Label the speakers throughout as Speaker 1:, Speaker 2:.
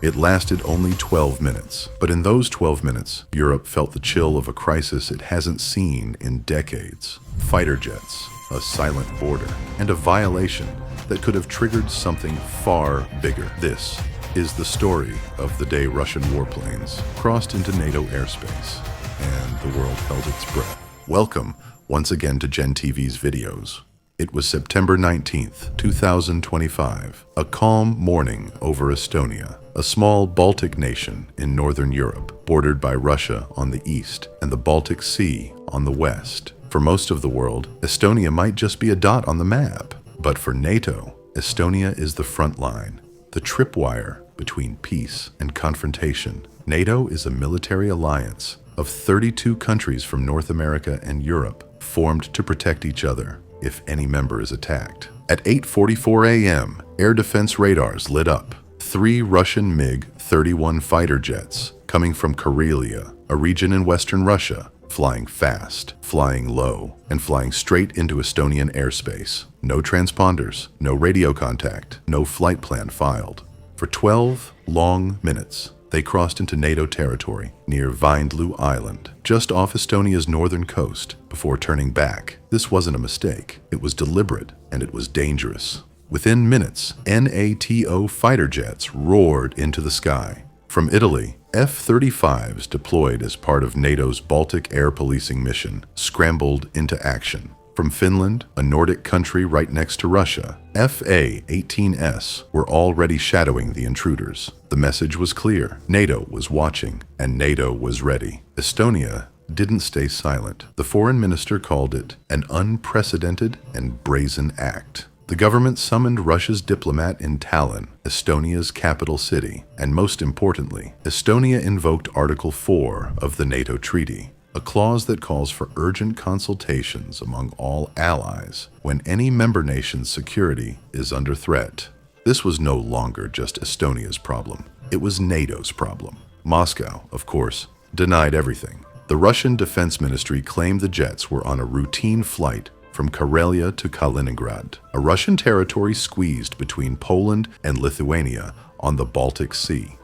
Speaker 1: It lasted only 12 minutes, but in those 12 minutes, Europe felt the chill of a crisis it hasn't seen in decades. Fighter jets, a silent border, and a violation that could have triggered something far bigger. This is the story of the day Russian warplanes crossed into NATO airspace, and the world held its breath. Welcome once again to Gen TV's videos. It was September 19th, 2025, a calm morning over Estonia, a small Baltic nation in northern Europe, bordered by Russia on the east and the Baltic Sea on the west. For most of the world, Estonia might just be a dot on the map. But for NATO, Estonia is the front line, the tripwire between peace and confrontation. NATO is a military alliance of 32 countries from North America and Europe, formed to protect each other if any member is attacked. At 8:44 a.m., air defense radars lit up. 3 Russian MiG-31 fighter jets coming from Karelia, a region in western Russia, flying fast, flying low, and flying straight into Estonian airspace. No transponders, no radio contact, no flight plan filed. For 12 long minutes, they crossed into NATO territory near Vindloo Island, just off Estonia's northern coast, before turning back. This wasn't a mistake. It was deliberate, and it was dangerous. Within minutes, NATO fighter jets roared into the sky. From Italy, F-35s deployed as part of NATO's Baltic air policing mission scrambled into action. From Finland, a Nordic country right next to Russia, FA-18s were already shadowing the intruders. The message was clear. NATO was watching, and NATO was ready. Estonia didn't stay silent. The foreign minister called it an unprecedented and brazen act. The government summoned Russia's diplomat in Tallinn, Estonia's capital city, and most importantly, Estonia invoked Article 4 of the NATO treaty, a clause that calls for urgent consultations among all allies when any member nation's security is under threat. This was no longer just Estonia's problem. It was NATO's problem. Moscow, of course, denied everything. The Russian Defense Ministry claimed the jets were on a routine flight from Karelia to Kaliningrad, a Russian territory squeezed between Poland and Lithuania on the Baltic Sea.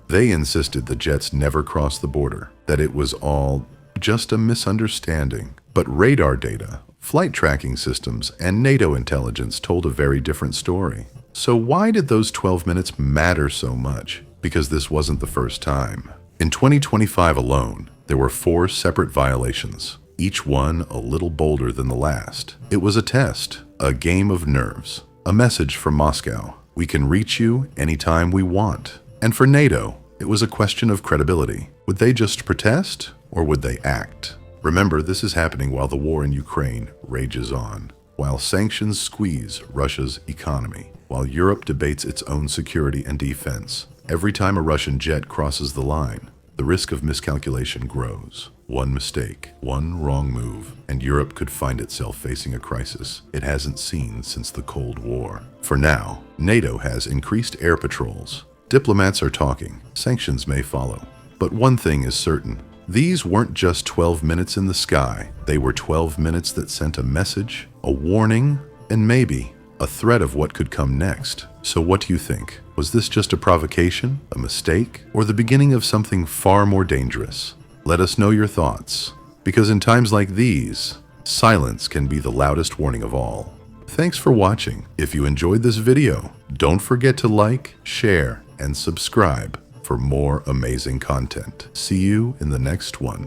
Speaker 1: They insisted the jets never crossed the border, that it was all just a misunderstanding. But radar data, flight tracking systems, and NATO intelligence told a very different story. So why did those 12 minutes matter so much? Because this wasn't the first time. In 2025 alone, there were 4 separate violations, each one a little bolder than the last. It was a test, a game of nerves, a message from Moscow. We can reach you anytime we want. And for NATO, it was a question of credibility. Would they just protest, or would they act? Remember, this is happening while the war in Ukraine rages on, while sanctions squeeze Russia's economy, while Europe debates its own security and defense. Every time a Russian jet crosses the line, the risk of miscalculation grows. One mistake, one wrong move, and Europe could find itself facing a crisis it hasn't seen since the Cold War. For now, NATO has increased air patrols. Diplomats are talking. Sanctions may follow. But one thing is certain. These weren't just 12 minutes in the sky. They were 12 minutes that sent a message, a warning, and maybe a threat of what could come next. So what do you think? Was this just a provocation, a mistake, or the beginning of something far more dangerous? Let us know your thoughts, because in times like these, silence can be the loudest warning of all. Thanks for watching. If you enjoyed this video, don't forget to like, share, and subscribe for more amazing content. See you in the next one.